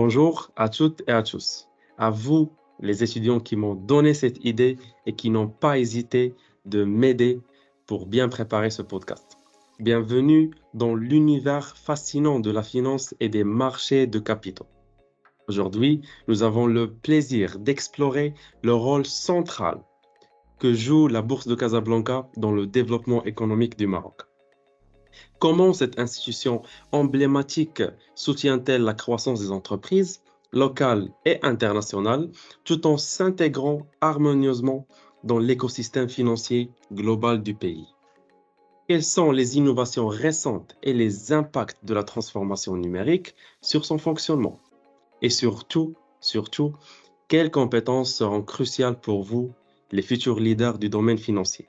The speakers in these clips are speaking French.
Bonjour à toutes et à tous. À vous, les étudiants qui m'ont donné cette idée et qui n'ont pas hésité de m'aider pour bien préparer ce podcast. Bienvenue dans l'univers fascinant de la finance et des marchés de capitaux. Aujourd'hui, nous avons le plaisir d'explorer le rôle central que joue la Bourse de Casablanca dans le développement économique du Maroc. Comment cette institution emblématique soutient-elle la croissance des entreprises locales et internationales tout en s'intégrant harmonieusement dans l'écosystème financier global du pays? Quelles sont les innovations récentes et les impacts de la transformation numérique sur son fonctionnement? Et surtout, quelles compétences seront cruciales pour vous, les futurs leaders du domaine financier?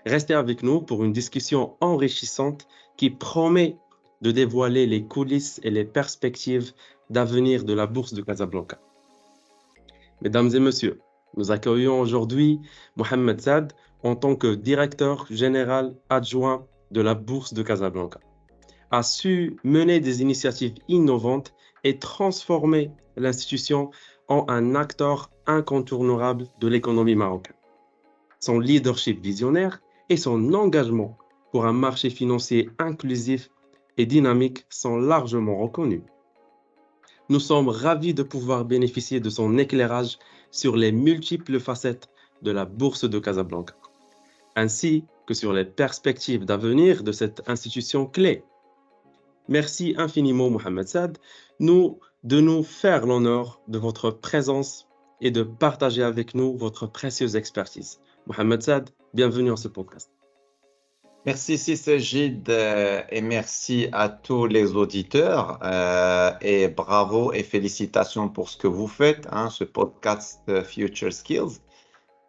Restez avec nous pour une discussion enrichissante qui promet de dévoiler les coulisses et les perspectives d'avenir de la Bourse de Casablanca. Mesdames et messieurs, nous accueillons aujourd'hui Mohamed Saad en tant que directeur général adjoint de la Bourse de Casablanca. A su mener des initiatives innovantes et transformer l'institution en un acteur incontournable de l'économie marocaine. Son leadership visionnaire et son engagement pour un marché financier inclusif et dynamique sont largement reconnus. Nous sommes ravis de pouvoir bénéficier de son éclairage sur les multiples facettes de la Bourse de Casablanca, ainsi que sur les perspectives d'avenir de cette institution clé. Merci infiniment, Mohamed Saad, de nous faire l'honneur de votre présence et de partager avec nous votre précieuse expertise. Mohamed Saad, bienvenue dans ce podcast. Merci Sajid et merci à tous les auditeurs et bravo et félicitations pour ce que vous faites, ce podcast Future Skills.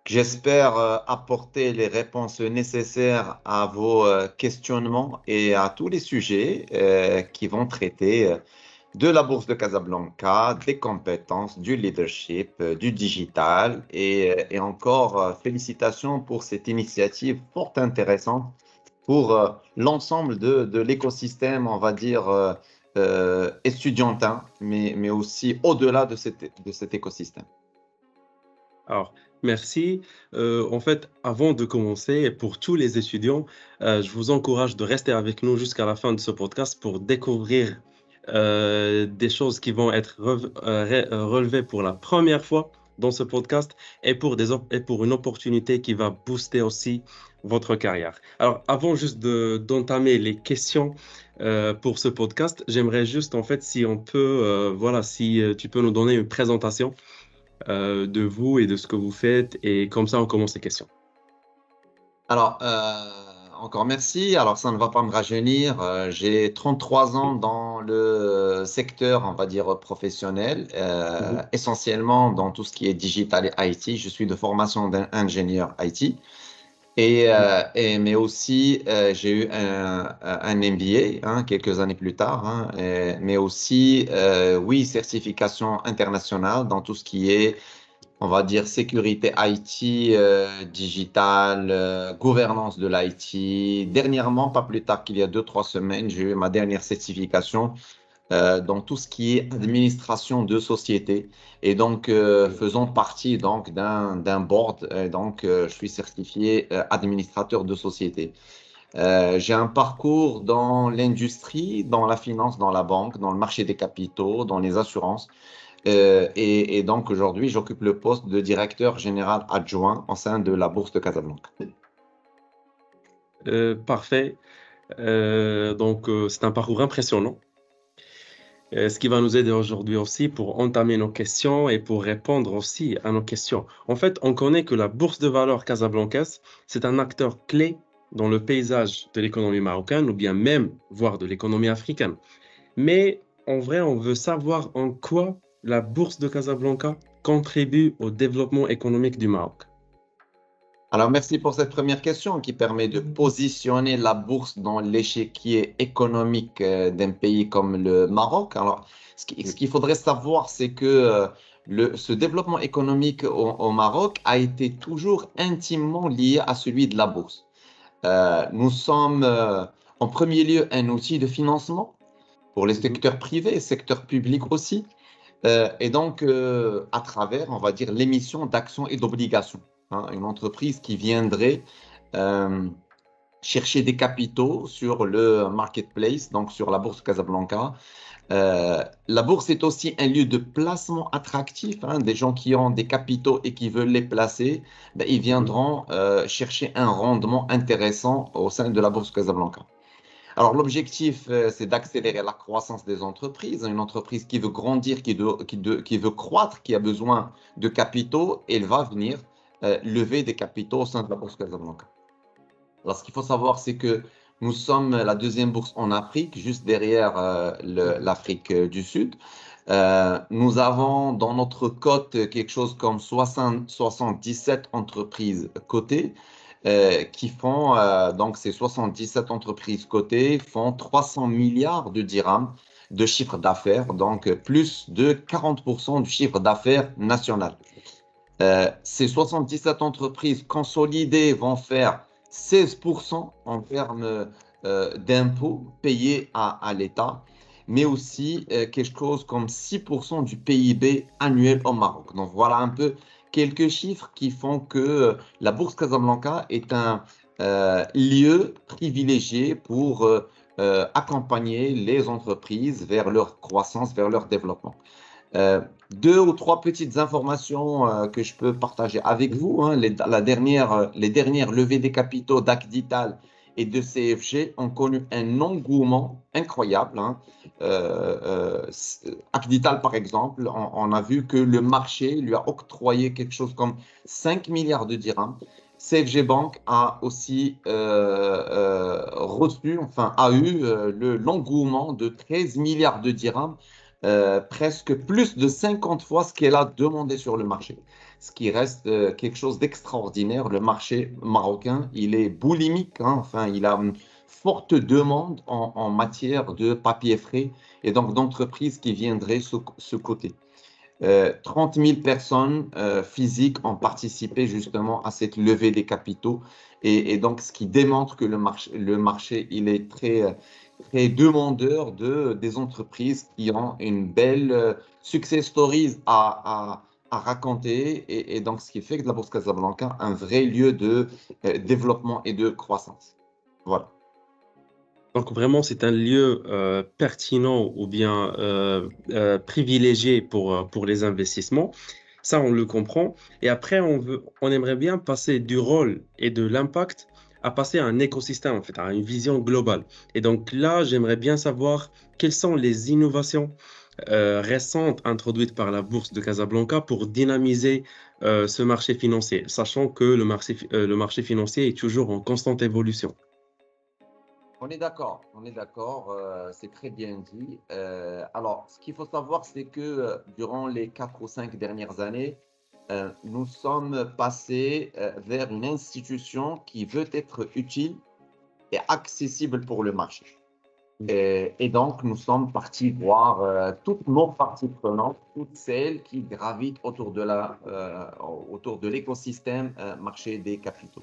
J'espère apporter les réponses nécessaires à vos questionnements et à tous les sujets qui vont traiter de la Bourse de Casablanca, des compétences, du leadership, du digital et encore félicitations pour cette initiative fort intéressante pour l'ensemble de l'écosystème, on va dire, estudiantin, mais aussi au-delà de cet écosystème. Alors, merci. En fait, avant de commencer, pour tous les étudiants, je vous encourage de rester avec nous jusqu'à la fin de ce podcast pour découvrir des choses qui vont être relevées pour la première fois dans ce podcast et pour une opportunité qui va booster aussi votre carrière. Alors, avant juste d'entamer les questions pour ce podcast, j'aimerais juste, en fait, si on peut, si tu peux nous donner une présentation de vous et de ce que vous faites, et comme ça, on commence les questions. Alors, encore merci. Alors, ça ne va pas me rajeunir. J'ai 33 ans dans le secteur, on va dire, professionnel, essentiellement dans tout ce qui est digital et IT. Je suis de formation d'ingénieur IT. Mais aussi, j'ai eu un MBA quelques années plus tard, mais aussi, oui, certification internationale dans tout ce qui est, on va dire, sécurité IT, digital, gouvernance de l'IT. Dernièrement, pas plus tard qu'il y a 2-3 semaines, j'ai eu ma dernière certification dans tout ce qui est administration de société et donc faisant partie donc d'un board. Je suis certifié administrateur de société. J'ai un parcours dans l'industrie, dans la finance, dans la banque, dans le marché des capitaux, dans les assurances. Et donc aujourd'hui, j'occupe le poste de directeur général adjoint au sein de la Bourse de Casablanca. Parfait. C'est un parcours impressionnant. Ce qui va nous aider aujourd'hui aussi pour entamer nos questions et pour répondre aussi à nos questions. En fait, on connaît que la Bourse de valeurs casablancaise, c'est un acteur clé dans le paysage de l'économie marocaine ou bien même, voire de l'économie africaine. Mais en vrai, on veut savoir en quoi la Bourse de Casablanca contribue au développement économique du Maroc. Alors, merci pour cette première question qui permet de positionner la bourse dans l'échiquier économique d'un pays comme le Maroc. Alors, ce qu'il faudrait savoir, c'est que ce développement économique au Maroc a été toujours intimement lié à celui de la bourse. Nous sommes en premier lieu un outil de financement pour les secteurs privés et secteurs publics aussi. Et donc, à travers, on va dire, l'émission d'actions et d'obligations, hein, une entreprise qui viendrait euh, chercher des capitaux sur le marketplace, donc sur la bourse Casablanca. La bourse est aussi un lieu de placement attractif, hein, des gens qui ont des capitaux et qui veulent les placer, ben, ils Mhm. viendront chercher un rendement intéressant au sein de la bourse Casablanca. Alors, l'objectif, c'est d'accélérer la croissance des entreprises. Une entreprise qui veut grandir, qui veut croître, qui a besoin de capitaux, elle va venir lever des capitaux au sein de la bourse Casablanca. Alors, ce qu'il faut savoir, c'est que nous sommes la deuxième bourse en Afrique, juste derrière l'Afrique du Sud. Nous avons dans notre cote quelque chose comme 77 entreprises cotées qui font, donc ces 77 entreprises cotées font 300 milliards de dirhams de chiffre d'affaires, donc plus de 40% du chiffre d'affaires national. Ces 77 entreprises consolidées vont faire 16% en termes d'impôts payés à l'État, mais aussi quelque chose comme 6% du PIB annuel au Maroc. Donc voilà un peu quelques chiffres qui font que la Bourse Casablanca est un lieu privilégié pour accompagner les entreprises vers leur croissance, vers leur développement. Deux ou trois petites informations que je peux partager avec vous, hein. Les dernières levées des capitaux d'Acdital et de CFG ont connu un engouement incroyable, hein. Acdital, par exemple, on a vu que le marché lui a octroyé quelque chose comme 5 milliards de dirhams. CFG Bank a aussi reçu, enfin, a eu l'engouement de 13 milliards de dirhams, presque plus de 50 fois ce qu'elle a demandé sur le marché. Ce qui reste quelque chose d'extraordinaire. Le marché marocain, il est boulimique, hein. Enfin, il a une forte demande en matière de papier frais et donc d'entreprises qui viendraient ce côté. 30 000 personnes physiques ont participé justement à cette levée des capitaux et donc ce qui démontre que le marché il est très demandeur des entreprises qui ont une belle success stories à raconter et donc ce qui fait que la Bourse Casablanca un vrai lieu de développement et de croissance. Voilà. Donc vraiment, c'est un lieu pertinent ou bien privilégié pour les investissements. Ça, on le comprend. Et après, on aimerait bien passer du rôle et de l'impact à passer à un écosystème, en fait, à une vision globale. Et donc là, j'aimerais bien savoir quelles sont les innovations récentes introduites par la Bourse de Casablanca pour dynamiser ce marché financier, sachant que le marché financier est toujours en constante évolution. On est d'accord, c'est très bien dit. Alors, ce qu'il faut savoir, c'est que durant les 4 ou 5 dernières années, nous sommes passés vers une institution qui veut être utile et accessible pour le marché. Et donc, nous sommes partis voir toutes nos parties prenantes, toutes celles qui gravitent autour de l'écosystème marché des capitaux.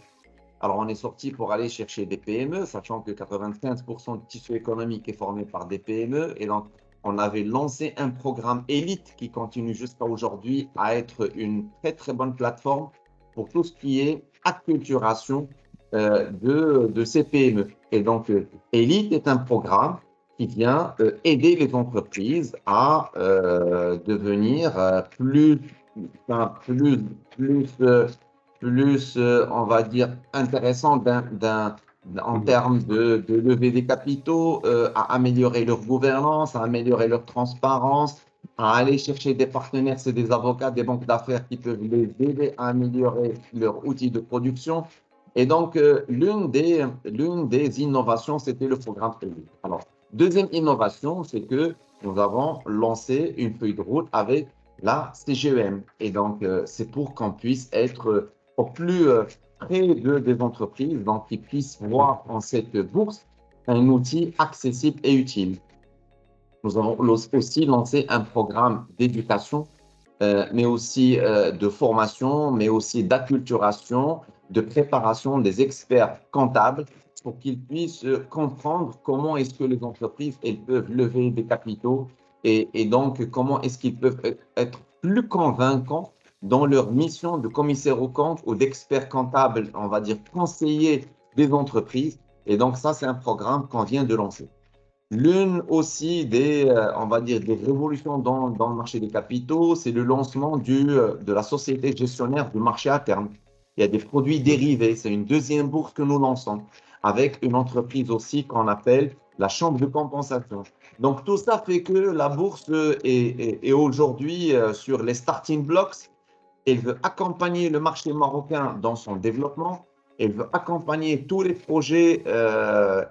Alors, on est sorti pour aller chercher des PME, sachant que 95% du tissu économique est formé par des PME. Et donc, on avait lancé un programme Élite qui continue jusqu'à aujourd'hui à être une très, très bonne plateforme pour tout ce qui est acculturation de ces PME. Et donc, Élite est un programme qui vient aider les entreprises à devenir enfin, on va dire, intéressant en Mhm. termes de lever des capitaux, à améliorer leur gouvernance, à améliorer leur transparence, à aller chercher des partenaires, c'est des avocats, des banques d'affaires qui peuvent les aider à améliorer leur outil de production. Et donc, l'une des innovations, c'était le programme Elite. Alors, deuxième innovation, c'est que nous avons lancé une feuille de route avec la CGEM. Et donc, c'est pour qu'on puisse être au plus près des entreprises, donc qu'ils puissent voir en cette bourse un outil accessible et utile. Nous avons aussi lancé un programme d'éducation, mais aussi de formation, mais aussi d'acculturation, de préparation des experts comptables pour qu'ils puissent comprendre comment est-ce que les entreprises elles peuvent lever des capitaux et donc comment est-ce qu'ils peuvent être plus convaincants dans leur mission de commissaire aux comptes ou d'expert comptable, on va dire conseiller des entreprises. Et donc ça, c'est un programme qu'on vient de lancer. L'une aussi on va dire, des révolutions dans le marché des capitaux, c'est le lancement de la société gestionnaire du marché à terme. Il y a des produits dérivés, c'est une deuxième bourse que nous lançons, avec une entreprise aussi qu'on appelle la chambre de compensation. Donc tout ça fait que la bourse est aujourd'hui sur les starting blocks. Elle veut accompagner le marché marocain dans son développement. Elle veut accompagner tous les projets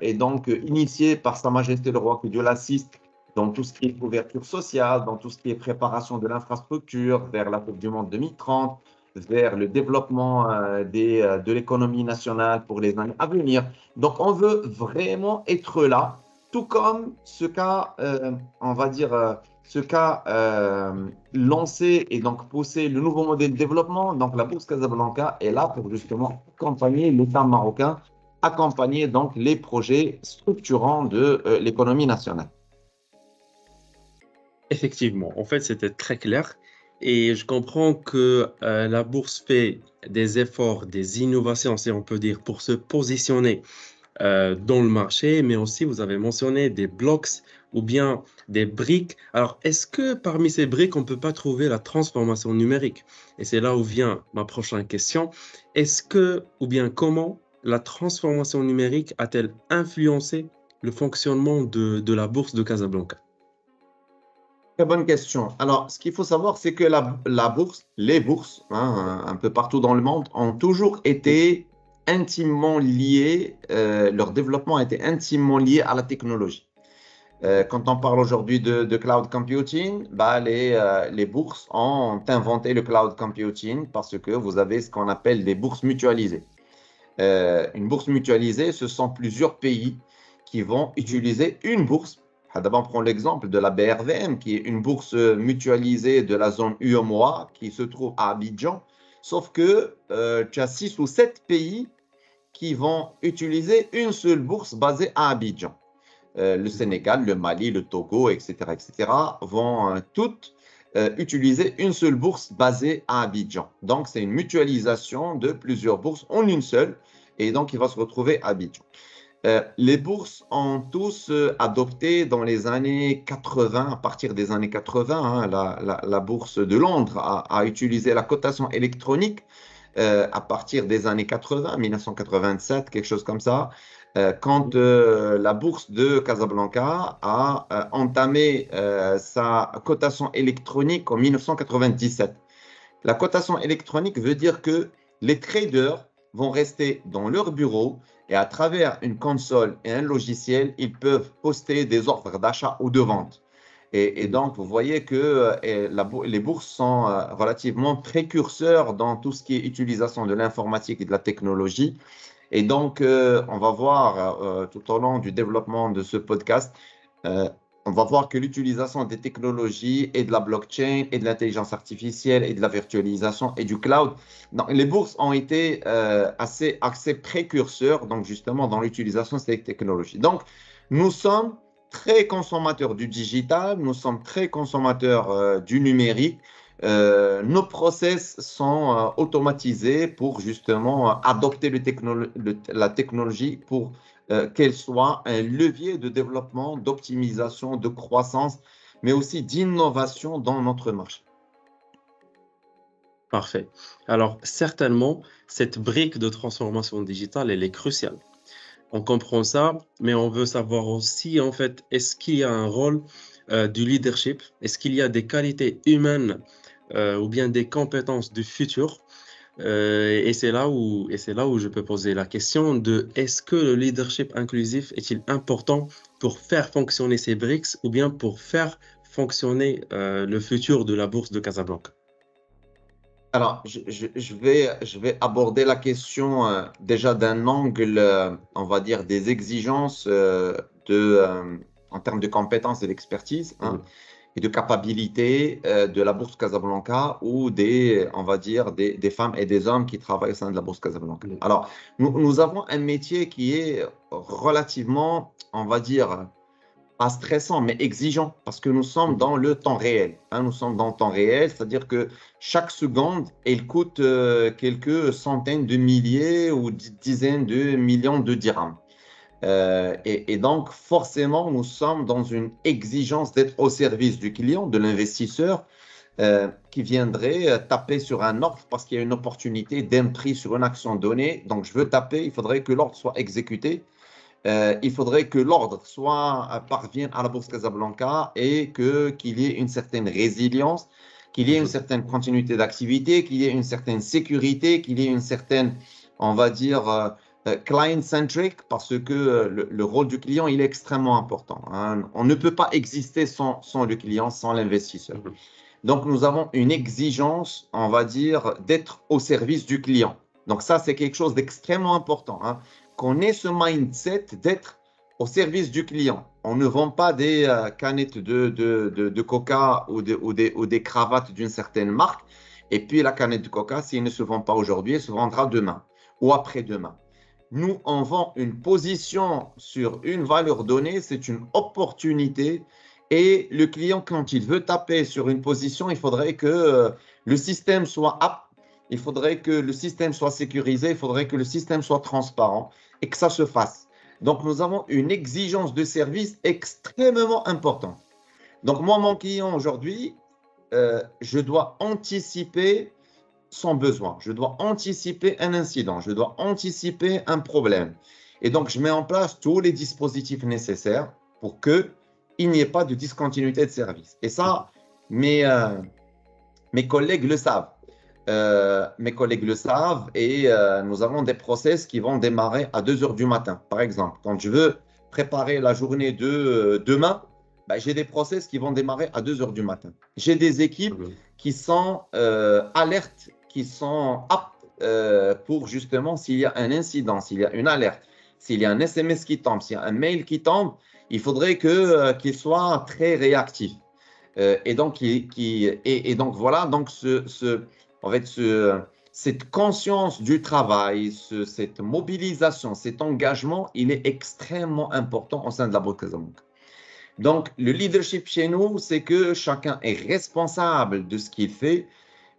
et donc initiés par Sa Majesté le Roi, que Dieu l'assiste, dans tout ce qui est couverture sociale, dans tout ce qui est préparation de l'infrastructure vers la Coupe du Monde 2030, vers le développement de l'économie nationale pour les années à venir. Donc, on veut vraiment être là, tout comme ce qu'a, on va dire, ce qu'a lancé et donc poussé le nouveau modèle de développement. Donc, la Bourse Casablanca est là pour justement accompagner l'État marocain, accompagner donc les projets structurants de l'économie nationale. Effectivement, en fait, c'était très clair et je comprends que la bourse fait des efforts, des innovations, si on peut dire, pour se positionner dans le marché, mais aussi vous avez mentionné des blocs ou bien des briques. Alors, est-ce que parmi ces briques, on ne peut pas trouver la transformation numérique? Et c'est là où vient ma prochaine question. Est-ce que, ou bien comment, la transformation numérique a-t-elle influencé le fonctionnement de la bourse de Casablanca? Très bonne question. Alors, ce qu'il faut savoir, c'est que la bourse, les bourses, hein, un peu partout dans le monde, ont toujours Oui. été intimement liées, leur développement a été intimement lié à la technologie. Quand on parle aujourd'hui de cloud computing, bah, les bourses ont inventé le cloud computing parce que vous avez ce qu'on appelle des bourses mutualisées. Une bourse mutualisée, ce sont plusieurs pays qui vont Mhm. utiliser une bourse. D'abord, on prend l'exemple de la BRVM, qui est une bourse mutualisée de la zone UEMOA qui se trouve à Abidjan. Sauf que tu as 6 ou 7 pays qui vont utiliser une seule bourse basée à Abidjan. Le D'accord. Sénégal, le Mali, le Togo, etc., vont toutes utiliser une seule bourse basée à Abidjan. Donc, c'est une mutualisation de plusieurs bourses en une seule, et donc il va se retrouver à Abidjan. Les bourses ont tous adopté dans les années 80, à partir des années 80, hein, la bourse de Londres a utilisé la cotation électronique à partir des années 80, 1987, quelque chose comme ça, quand Mhm. la bourse de Casablanca a entamé sa cotation électronique en 1997. La cotation électronique veut dire que les traders vont rester dans leur bureau et à travers une console et un logiciel, ils peuvent poster des offres d'achat ou de vente. Et Mhm. donc, vous voyez que les bourses sont relativement précurseurs dans tout ce qui est utilisation de l'informatique et de la technologie. Et donc, on va voir tout au long du développement de ce podcast, euh, on va voir que l'utilisation des technologies et de la blockchain et de l'intelligence artificielle et de la virtualisation et du cloud, donc, les bourses ont été assez précurseurs, donc justement dans l'utilisation de ces technologies. Donc, nous sommes très consommateurs du digital, nous sommes très consommateurs du numérique. Nos process sont automatisés pour justement adopter la technologie pour qu'elle soit un levier de développement, d'optimisation, de croissance, mais aussi d'innovation dans notre marché. Parfait. Alors, certainement, cette brique de transformation digitale, elle est cruciale. On comprend ça, mais on veut savoir aussi, en fait, est-ce qu'il y a un rôle du leadership? Est-ce qu'il y a des qualités humaines ou bien des compétences du futur? Et c'est là où je peux poser la question de est-ce que le leadership inclusif est-il important pour faire fonctionner ces briques ou bien pour faire fonctionner le futur de la bourse de Casablanca? Alors, je vais aborder la question déjà d'un angle, on va dire, des exigences en termes de compétences et d'expertise, hein, Mhm. et de capacité de la Bourse Casablanca ou on va dire, des femmes et des hommes qui travaillent au sein de la Bourse Casablanca. Mhm. Alors, nous avons un métier qui est relativement, on va dire, pas stressant, mais exigeant, parce que nous sommes Mhm. dans le temps réel. Hein, nous sommes dans le temps réel, c'est-à-dire que chaque seconde, elle coûte quelques centaines de milliers ou dizaines de millions de dirhams. Et donc, forcément, nous sommes dans une exigence d'être au service du client, de l'investisseur, qui viendrait taper sur un ordre parce qu'il y a une opportunité d'un prix sur une action donnée. Donc, je veux taper, il faudrait que l'ordre soit exécuté. Il faudrait que l'ordre soit parvienne à la Bourse Casablanca et qu'il y ait une certaine résilience, qu'il y ait une Mhm. certaine continuité d'activité, qu'il y ait une certaine sécurité, qu'il y ait une certaine, on va dire, client-centric, parce que le rôle du client, il est extrêmement important. Hein. On ne peut pas exister sans le client, sans l'investisseur. Mhm. Donc, nous avons une exigence, on va dire, d'être au service du client. Donc, ça, c'est quelque chose d'extrêmement important, hein, qu'on ait ce mindset d'être au service du client. On ne vend pas des canettes de coca ou des cravates d'une certaine marque. Et puis, la canette de coca, s'il ne se vend pas aujourd'hui, elle se vendra demain ou après-demain. Nous, on vend une position sur une valeur donnée, c'est une opportunité. Et le client, quand il veut taper sur une position, il faudrait que le système soit apte, il faudrait que le système soit sécurisé, il faudrait que le système soit transparent et que ça se fasse. Donc, nous avons une exigence de service extrêmement importante. Donc, moi, mon client aujourd'hui, je dois anticiper son besoin. Je dois anticiper un incident, je dois anticiper un problème. Et donc, je mets en place tous les dispositifs nécessaires pour qu'il n'y ait pas de discontinuité de service. Et ça, mes, euh, mes collègues le savent. Mes collègues le savent et nous avons des process qui vont démarrer à 2 heures du matin. Par exemple, quand je veux préparer la journée de demain, ben, j'ai des process qui vont démarrer à 2 heures du matin. J'ai des équipes Mhm. qui sont alertes, qui sont aptes pour justement s'il y a un incident, s'il y a une alerte, s'il y a un SMS qui tombe, s'il y a un mail qui tombe, il faudrait qu'il soit très réactif. Et donc, donc voilà, donc en fait, cette conscience du travail, cette mobilisation, cet engagement, il est extrêmement important au sein de la Bourse Casablanca. Donc, le leadership chez nous, c'est que chacun est responsable de ce qu'il fait.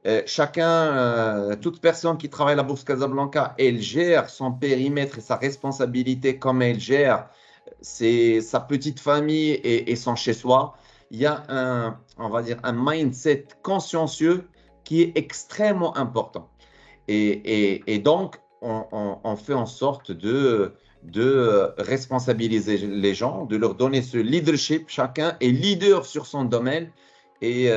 Toute personne qui travaille à la Bourse Casablanca, elle gère son périmètre et sa responsabilité comme elle gère sa petite famille et son chez-soi. Il y a on va dire, un mindset consciencieux qui est extrêmement important. Et donc, on fait en sorte de responsabiliser les gens, de leur donner ce leadership. Chacun est leader sur son domaine. Et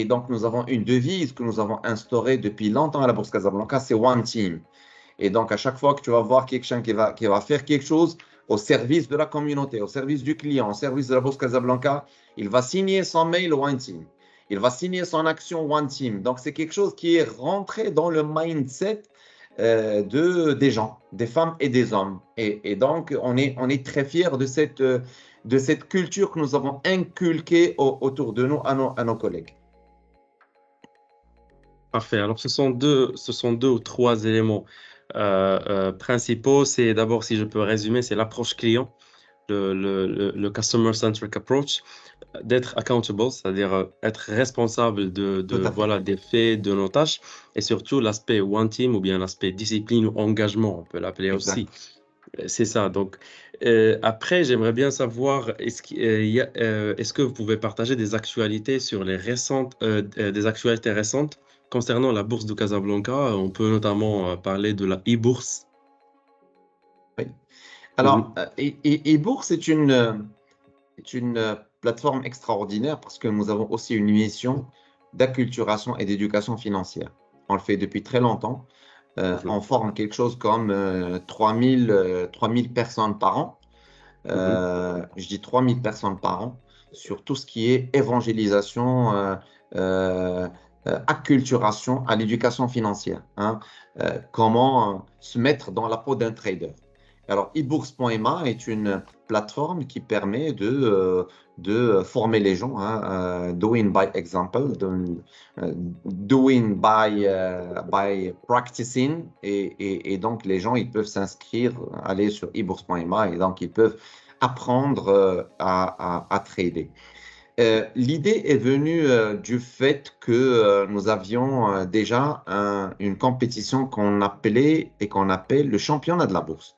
donc, nous avons une devise que nous avons instaurée depuis longtemps à la Bourse Casablanca, c'est One Team. Et donc, à chaque fois que tu vas voir quelqu'un qui va faire quelque chose au service de la communauté, au service du client, au service de la Bourse Casablanca, il va signer son mail One Team. Il va signer son action One Team. Donc, c'est quelque chose qui est rentré dans le mindset des gens, des femmes et des hommes. Et donc, on est très fiers de cette culture que nous avons inculquée autour de nous à nos collègues. Parfait. Alors, ce sont deux ou trois éléments principaux. C'est d'abord, si je peux résumer, c'est l'approche client, le customer-centric approach, d'être accountable, c'est-à-dire être responsable Tout à fait. voilà, des faits, de nos tâches, et surtout l'aspect one team ou bien l'aspect discipline ou engagement, on peut l'appeler aussi. Exact. C'est ça. Donc, après, j'aimerais bien savoir, est-ce que vous pouvez partager des actualités sur des actualités récentes concernant la bourse de Casablanca? On peut notamment parler de la e-bourse. Oui. Alors, Mhm. eBourse est une plateforme extraordinaire parce que nous avons aussi une mission d'acculturation et d'éducation financière. On le fait depuis très longtemps. Mhm. On forme quelque chose comme 3000 personnes par an. Mhm. Je dis 3000 personnes par an sur tout ce qui est évangélisation, euh, acculturation à l'éducation financière. Hein. Comment se mettre dans la peau d'un trader. Alors, ebourse.ma est une plateforme qui permet de former les gens, hein, doing by example, doing by practicing. Et donc, les gens, ils peuvent s'inscrire, aller sur ebourse.ma et donc ils peuvent apprendre à trader. L'idée est venue du fait que nous avions déjà une compétition qu'on appelait et qu'on appelle le championnat de la bourse.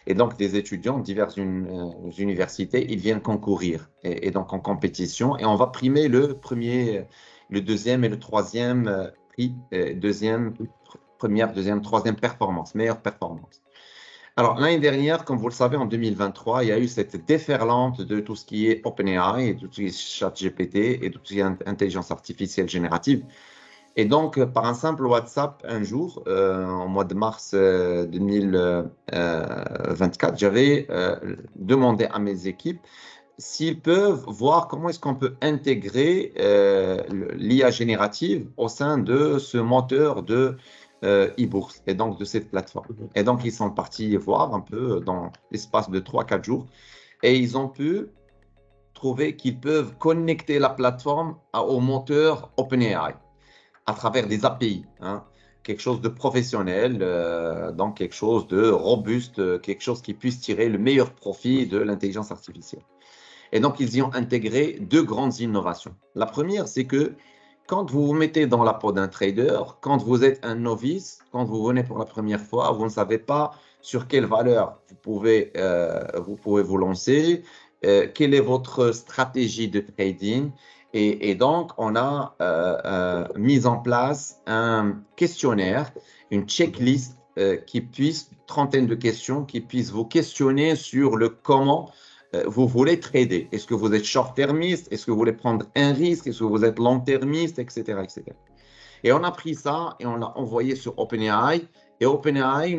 Et donc, des étudiants de diverses universités, ils viennent concourir et donc en compétition. Et on va primer le premier, le deuxième et le troisième prix, première, deuxième, troisième performance, meilleure performance. Alors, l'année dernière, comme vous le savez, en 2023, il y a eu cette déferlante de tout ce qui est OpenAI et tout ce qui est ChatGPT et tout ce qui est intelligence artificielle générative. Et donc, par un simple WhatsApp, un jour, en mois de mars 2024, j'avais demandé à mes équipes s'ils peuvent voir comment est-ce qu'on peut intégrer l'IA générative au sein de ce moteur de e-bourse et donc de cette plateforme. Et donc, ils sont partis voir un peu dans l'espace de 3 4 jours et ils ont pu trouver qu'ils peuvent connecter la plateforme au moteur OpenAI à travers des API, hein, quelque chose de professionnel, donc quelque chose de robuste, quelque chose qui puisse tirer le meilleur profit de l'intelligence artificielle. Et donc, ils y ont intégré deux grandes innovations. La première, c'est que quand vous vous mettez dans la peau d'un trader, quand vous êtes un novice, quand vous venez pour la première fois, vous ne savez pas sur quelle valeur vous pouvez vous lancer, quelle est votre stratégie de trading. Et donc, on a mis en place un questionnaire, une checklist qui puisse, trentaine de questions, qui puisse vous questionner sur le comment vous voulez trader. Est-ce que vous êtes short-termiste? Est-ce que vous voulez prendre un risque? Est-ce que vous êtes long-termiste? Etc., etc. Et on a pris ça et on l'a envoyé sur OpenAI. Et OpenAI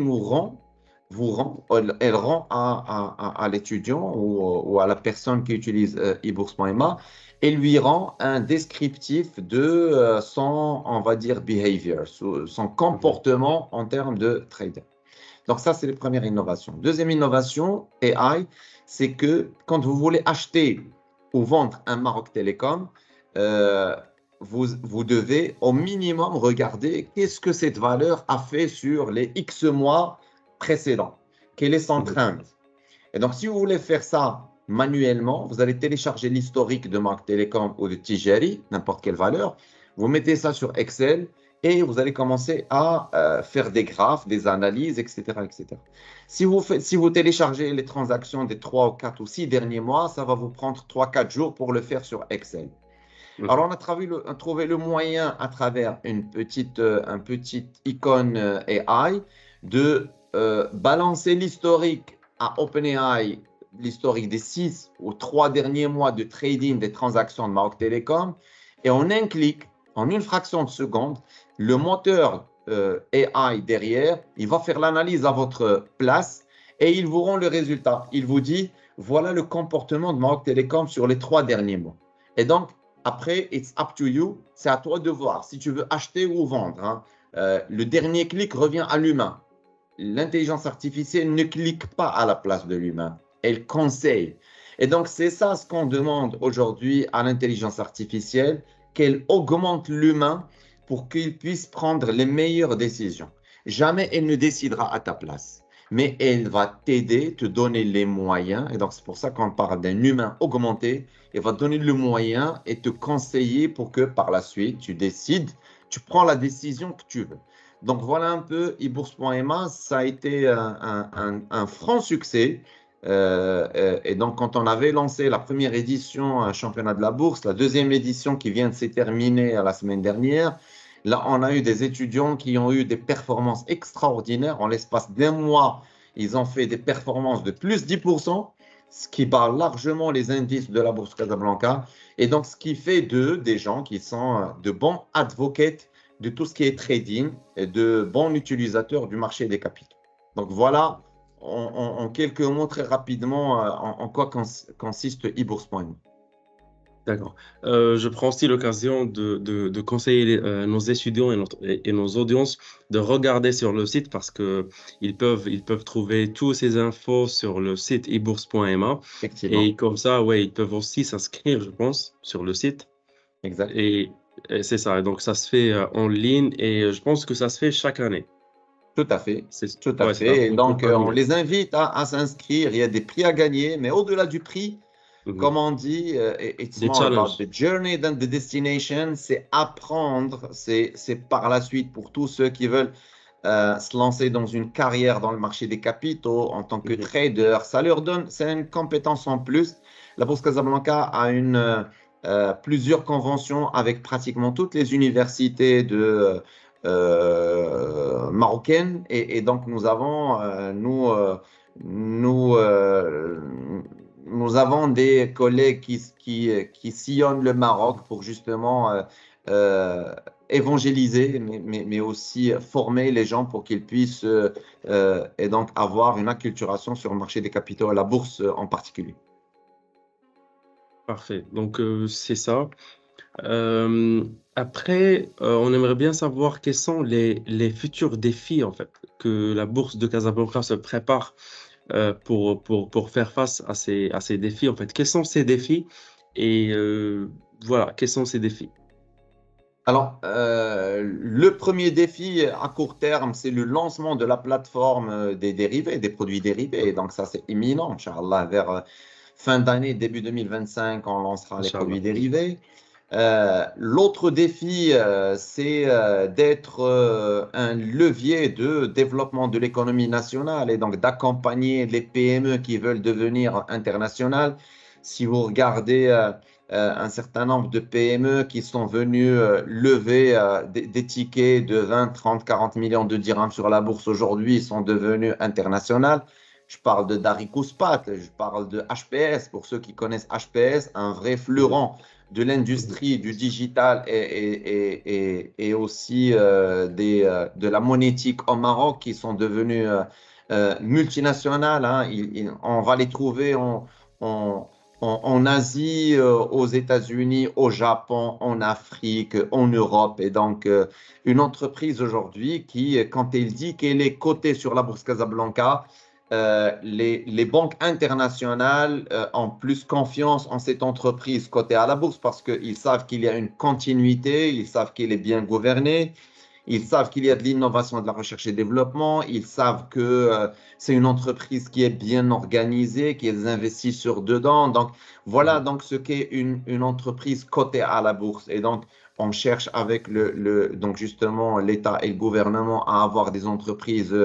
elle rend à l'étudiant ou à la personne qui utilise ebourse.ma et lui rend un descriptif de son, on va dire, behavior, son comportement en termes de trader. Donc ça, c'est la première innovation. Deuxième innovation, AI, c'est que quand vous voulez acheter ou vendre un Maroc Télécom, vous devez au minimum regarder qu'est-ce que cette valeur a fait sur les X mois précédents. Quelle est son trend? Et donc, si vous voulez faire ça manuellement, vous allez télécharger l'historique de Maroc Télécom ou de Tijari, n'importe quelle valeur. Vous mettez ça sur Excel et vous allez commencer à faire des graphes, des analyses, etc., etc. Si vous téléchargez les transactions des 3 ou 4 ou 6 derniers mois, ça va vous prendre 3 4 jours pour le faire sur Excel. Alors, on a trouvé le moyen à travers un petit icône AI de balancer l'historique à OpenAI, l'historique des 6 ou 3 derniers mois de trading des transactions de Maroc Télécom. Et en un clic, en une fraction de seconde, le moteur AI derrière, il va faire l'analyse à votre place et il vous rend le résultat. Il vous dit, voilà le comportement de Maroc Télécom sur les 3 derniers mois. Et donc, après, it's up to you. C'est à toi de voir si tu veux acheter ou vendre, hein. Le dernier clic revient à l'humain. L'intelligence artificielle ne clique pas à la place de l'humain. Elle conseille. Et donc, c'est ça ce qu'on demande aujourd'hui à l'intelligence artificielle, qu'elle augmente l'humain pour qu'il puisse prendre les meilleures décisions. Jamais elle ne décidera à ta place, mais elle va t'aider, te donner les moyens. Et donc, c'est pour ça qu'on parle d'un humain augmenté. Elle va te donner le moyen et te conseiller pour que par la suite, tu décides, tu prends la décision que tu veux. Donc, voilà un peu ebourse.ma. Ça a été un franc succès. Et donc, quand on avait lancé la première édition, championnat de la bourse, la deuxième édition qui vient de se terminer la semaine dernière, là, on a eu des étudiants qui ont eu des performances extraordinaires. En l'espace d'un mois, ils ont fait des performances de plus 10%, ce qui bat largement les indices de la bourse Casablanca. Et donc, ce qui fait d'eux des gens qui sont de bons advocates de tout ce qui est trading et de bons utilisateurs du marché des capitaux. Donc, voilà en quelques mots très rapidement en quoi consiste ebourse.ma. D'accord. Je prends aussi l'occasion de conseiller nos étudiants et nos audiences de regarder sur le site parce que ils peuvent trouver toutes ces infos sur le site ebourse.ma Effectivement, et comme ça, ouais, ils peuvent aussi s'inscrire, je pense, sur le site exact. et, et c'est ça. Donc, ça se fait en ligne et je pense que ça se fait chaque année. Tout à fait. C'est, Tout à ouais, c'est un fait. Et concours donc, on annuel. les invite à s'inscrire. Il y a des prix à gagner, mais au-delà du prix, Mhm. comme on dit, it's Des more about challenges. the journey than the destination. C'est apprendre. C'est par la suite pour tous ceux qui veulent se lancer dans une carrière dans le marché des capitaux en tant que Mhm. trader. Ça leur donne, c'est une compétence en plus. La Bourse Casablanca a plusieurs conventions avec pratiquement toutes les universités marocaines et donc nous, nous avons des collègues qui sillonnent le Maroc pour justement euh, évangéliser, mais aussi former les gens pour qu'ils puissent et donc avoir une acculturation sur le marché des capitaux et la bourse en particulier. Parfait. Donc, c'est ça. Euh, Après, on aimerait bien savoir quels sont les futurs défis, en fait, que la bourse de Casablanca se prépare pour faire face à ces défis, en fait. Quels sont ces défis? Et voilà, quels sont ces défis? Alors, le premier défi à court terme, c'est le lancement de la plateforme des dérivés, des produits dérivés. Et donc, ça, c'est imminent, Inch'Allah, vers fin d'année, début 2025, on lancera les produits Inch'Allah. dérivés. L'autre défi, c'est d'être un levier de développement de l'économie nationale et donc d'accompagner les PME qui veulent devenir internationales. Si vous regardez un certain nombre de PME qui sont venus lever des tickets de 20, 30, 40 millions de dirhams sur la bourse aujourd'hui, sont devenus internationales. Je parle de Dari Kouspat, je parle de HPS, pour ceux qui connaissent HPS, un vrai Mhm. fleuron de Mhm. l'industrie, du digital et aussi de la monétique au Maroc qui sont devenus multinationales, hein. On va les trouver en, en Asie, aux États-Unis, au Japon, en Afrique, en Europe. Et donc, une entreprise aujourd'hui qui, quand elle dit qu'elle est cotée sur la bourse Casablanca, les banques internationales ont plus confiance en cette entreprise cotée à la bourse parce qu'ils savent qu'il y a une continuité, ils savent qu'elle est bien gouvernée, ils savent qu'il y a de l'innovation, de la recherche et développement, ils savent que c'est une entreprise qui est bien organisée, qui est investie sur dedans. Donc, voilà Mhm. donc ce qu'est une entreprise cotée à la bourse. Et donc, on cherche avec donc justement l'État et le gouvernement à avoir des entreprises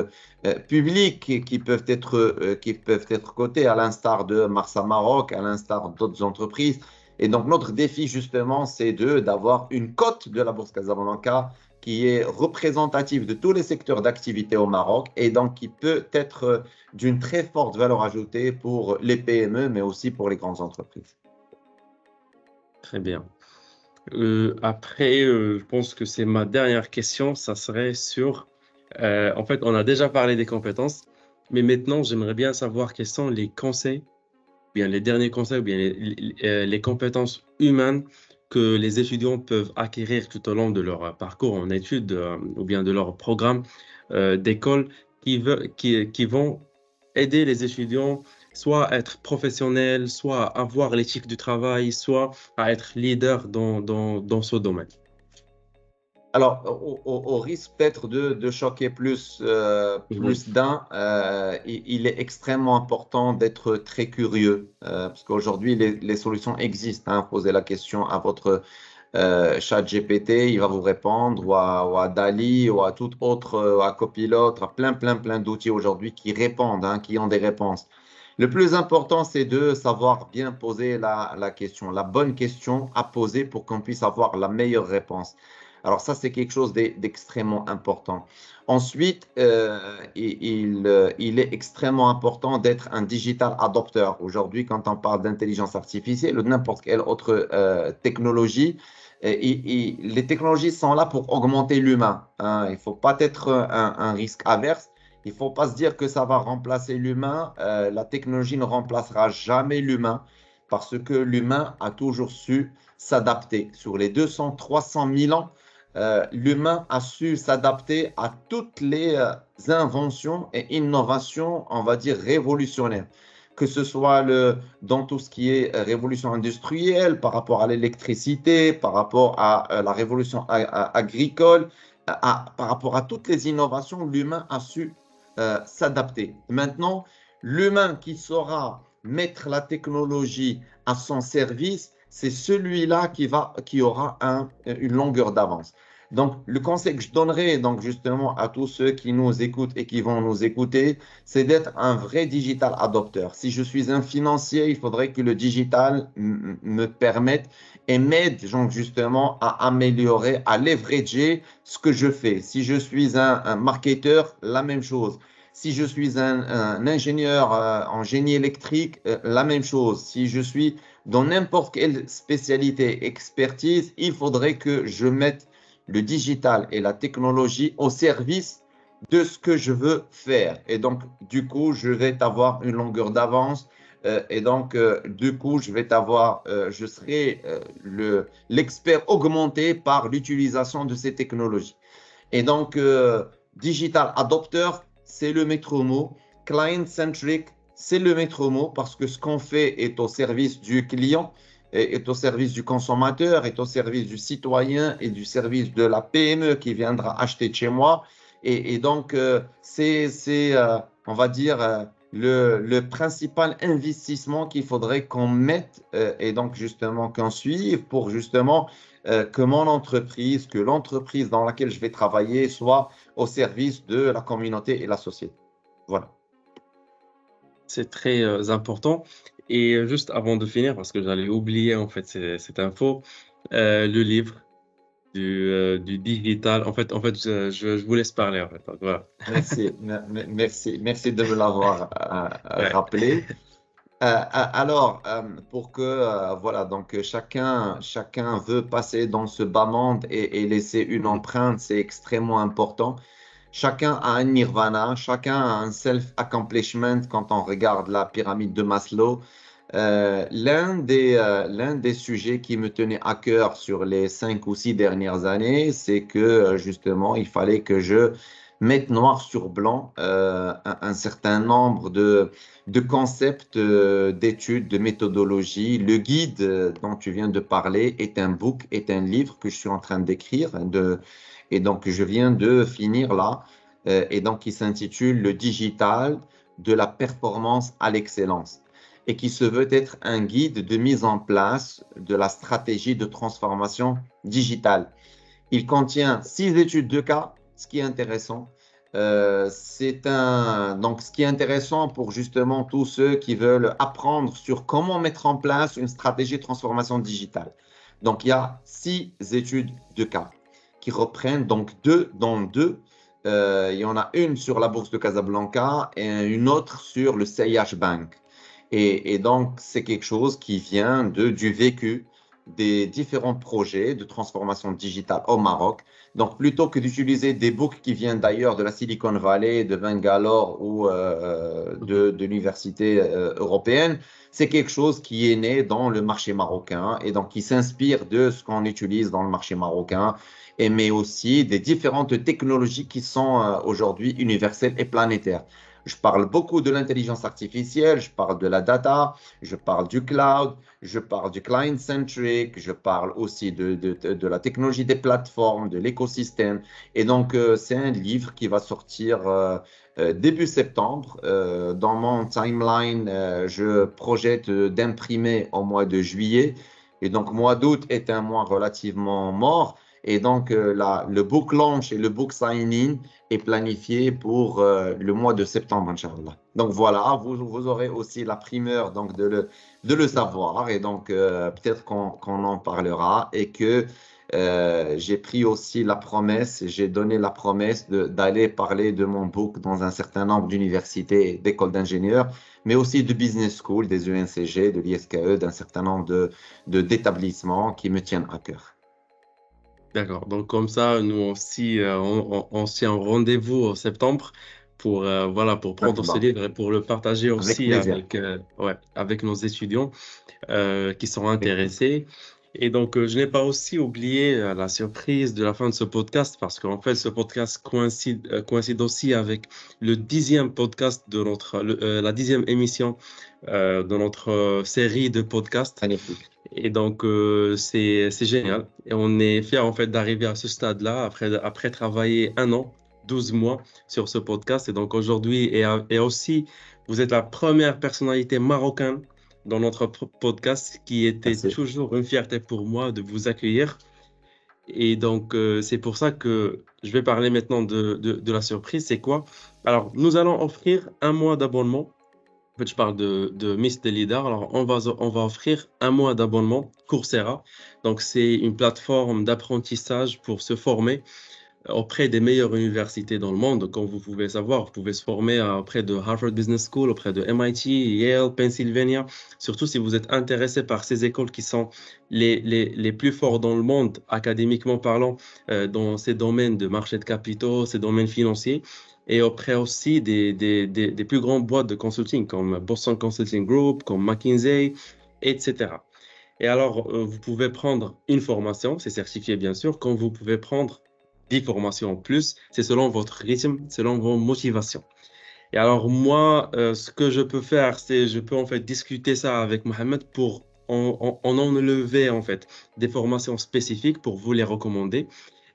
publiques qui peuvent être cotées, à l'instar de Marsa Maroc, à l'instar d'autres entreprises. Et donc, notre défi, justement, c'est d'avoir une cote de la Bourse Casablanca qui est représentative de tous les secteurs d'activité au Maroc et donc qui peut être d'une très forte valeur ajoutée pour les PME, mais aussi pour les grandes entreprises. Très bien. Après, je pense que c'est ma dernière question. Ça serait sur, en fait, on a déjà parlé des compétences, mais maintenant, j'aimerais bien savoir quels sont les conseils, bien les derniers conseils, ou bien les compétences humaines que les étudiants peuvent acquérir tout au long de leur parcours en études, ou bien de leur programme d'école qui vont aider les étudiants soit à être professionnels, soit à avoir l'éthique du travail, soit à être leader dans ce domaine. Alors, au risque peut-être de choquer Mhm. plus d'un, il est extrêmement important d'être très curieux, parce qu'aujourd'hui, les solutions existent, hein. Posez la question à votre chat GPT, il va vous répondre, ou à Dali, ou à tout autre, à Copilot, à plein d'outils aujourd'hui qui répondent, hein, qui ont des réponses. Le plus important, c'est de savoir bien poser la question, la bonne question à poser pour qu'on puisse avoir la meilleure réponse. Alors ça, c'est quelque chose d'extrêmement important. Ensuite, il est extrêmement important d'être un digital adopteur. Aujourd'hui, quand on parle d'intelligence artificielle ou de n'importe quelle autre technologie, les technologies sont là pour augmenter l'humain, hein. Il ne faut pas être un risque averse. Il ne faut pas se dire que ça va remplacer l'humain. La technologie ne remplacera jamais l'humain parce que l'humain a toujours su s'adapter. Sur les 200, 300 000 ans, l'humain a su s'adapter à toutes les inventions et innovations, on va dire, révolutionnaires. Que ce soit dans tout ce qui est révolution industrielle, par rapport à l'électricité, par rapport à la révolution agricole, par rapport à toutes les innovations, l'humain a su s'adapter. Maintenant, l'humain qui saura mettre la technologie à son service, c'est celui-là qui aura une longueur d'avance. Donc, le conseil que je donnerais donc justement à tous ceux qui nous écoutent et qui vont nous écouter, c'est d'être un vrai digital adopteur. Si je suis un financier, il faudrait que le digital me permette et m'aide donc justement à améliorer, à leverager ce que je fais. Si je suis un marketeur, la même chose. Si je suis un ingénieur en génie électrique, la même chose. Si je suis dans n'importe quelle spécialité, expertise, il faudrait que je mette le digital et la technologie au service de ce que je veux faire. Et donc, du coup, je vais avoir une longueur d'avance. Et donc, du coup, je serai l'expert augmenté par l'utilisation de ces technologies. Et donc, digital adopteur, c'est le maître mot. Client-centric, c'est le maître mot parce que ce qu'on fait est au service du client, est au service du consommateur, est au service du citoyen et du service de la PME qui viendra acheter de chez moi. Et donc, on va dire, le principal investissement qu'il faudrait qu'on mette et donc justement qu'on suive pour justement que mon entreprise, que l'entreprise dans laquelle je vais travailler soit au service de la communauté et la société. Voilà. C'est très important. Et juste avant de finir, parce que j'allais oublier en fait cette info, le livre du digital. En fait, je vous laisse parler en fait. Donc, voilà. Merci de me l'avoir Ouais. rappelé. Alors, pour que, voilà, donc chacun veut passer dans ce bas monde et laisser une Mhm. empreinte, c'est extrêmement important. Chacun a un nirvana, chacun a un self-accomplishment quand on regarde la pyramide de Maslow. L'un des sujets qui me tenait à cœur sur les 5 ou 6 dernières années, c'est que justement, il fallait que je mette noir sur blanc un certain nombre de concepts, d'études, de méthodologies. Le guide dont tu viens de parler est un livre que je suis en train d'écrire, et donc je viens de finir là, et donc il s'intitule Le digital de la performance à l'excellence et qui se veut être un guide de mise en place de la stratégie de transformation digitale. Il contient 6 études de cas, ce qui est intéressant. Donc, ce qui est intéressant pour justement tous ceux qui veulent apprendre sur comment mettre en place une stratégie de transformation digitale. Donc, il y a 6 études de cas qui reprennent donc deux. Il y en a une sur la bourse de Casablanca et une autre sur le CIH Bank. Et donc, c'est quelque chose qui vient du vécu des différents projets de transformation digitale au Maroc. Donc, plutôt que d'utiliser des books qui viennent d'ailleurs de la Silicon Valley, de Bangalore ou de l'université européenne, c'est quelque chose qui est né dans le marché marocain et donc qui s'inspire de ce qu'on utilise dans le marché marocain, et mais aussi des différentes technologies qui sont aujourd'hui universelles et planétaires. Je parle beaucoup de l'intelligence artificielle, je parle de la data, je parle du cloud, je parle du client-centric, je parle aussi de la technologie des plateformes, de l'écosystème. Et donc, c'est un livre qui va sortir début septembre. Dans mon timeline, je projette d'imprimer au mois de juillet. Et donc, mois d'août est un mois relativement mort. Et donc, le book launch et le book signing est planifié pour le mois de septembre, Inch'Allah. Donc voilà, vous aurez aussi la primeur donc, de le savoir. Et donc, peut-être qu'on en parlera et que j'ai pris aussi la promesse, j'ai donné la promesse d'aller parler de mon book dans un certain nombre d'universités et d'écoles d'ingénieurs, mais aussi de business school, des UNCG, de l'ISKE, d'un certain nombre d'établissements qui me tiennent à cœur. D'accord. Donc comme ça, nous aussi, on se tient rendez-vous en septembre pour voilà pour prendre ce Marhaba. livre et pour le partager Avec aussi plaisir. avec ouais avec nos étudiants qui sont Avec plaisir. intéressés. Et donc, je n'ai pas aussi oublié la surprise de la fin de ce podcast parce qu'en fait, ce podcast coïncide aussi avec le 10e podcast de la 10e émission de notre série de podcasts. Magnifique. Et donc, c'est génial. Et on est fiers en fait d'arriver à ce stade-là après travailler 1 an, 12 mois sur ce podcast. Et donc aujourd'hui, et aussi, vous êtes la première personnalité marocaine dans notre podcast, qui était Merci. toujours une fierté pour moi de vous accueillir. Et donc, c'est pour ça que je vais parler maintenant de la surprise. C'est quoi? Alors, nous allons offrir 1 mois d'abonnement. En fait, je parle de Miss the Leader. Alors, on va offrir 1 mois d'abonnement Coursera. Donc, c'est une plateforme d'apprentissage pour se former auprès des meilleures universités dans le monde. Comme vous pouvez savoir, vous pouvez se former auprès de Harvard Business School, auprès de MIT, Yale, Pennsylvania. Surtout si vous êtes intéressé par ces écoles qui sont les plus fortes dans le monde, académiquement parlant, dans ces domaines de marché de capitaux, ces domaines financiers. Et auprès aussi des plus grandes boîtes de consulting comme Boston Consulting Group, comme McKinsey, etc. Et alors, vous pouvez prendre une formation, c'est certifié bien sûr, comme vous pouvez prendre 10 formations en plus, c'est selon votre rythme, selon vos motivations. Et alors, moi, ce que je peux faire, c'est je peux en fait discuter ça avec Mohamed pour en enlever en fait des formations spécifiques pour vous les recommander.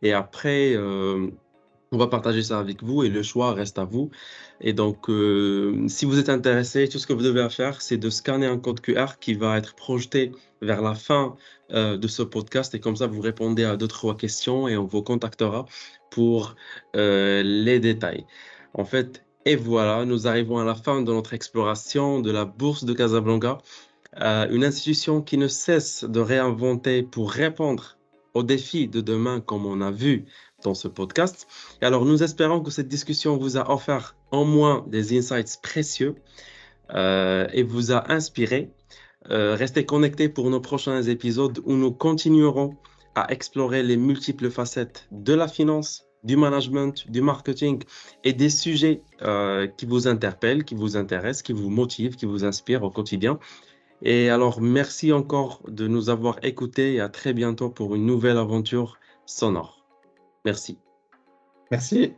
Et après, on va partager ça avec vous et le choix reste à vous. Et donc, si vous êtes intéressé, tout ce que vous devez faire, c'est de scanner un code QR qui va être projeté vers la fin de ce podcast. Et comme ça, vous répondez à 2, 3 questions et on vous contactera pour les détails. En fait, et voilà, nous arrivons à la fin de notre exploration de la Bourse de Casablanca, une institution qui ne cesse de réinventer pour répondre aux défis de demain, comme on a vu dans ce podcast. Et alors, nous espérons que cette discussion vous a offert en moins des insights précieux et vous a inspiré. Restez connectés pour nos prochains épisodes où nous continuerons à explorer les multiples facettes de la finance, du management, du marketing et des sujets qui vous interpellent, qui vous intéressent, qui vous motivent, qui vous inspirent au quotidien. Et alors, merci encore de nous avoir écoutés et à très bientôt pour une nouvelle aventure sonore. Merci. Merci.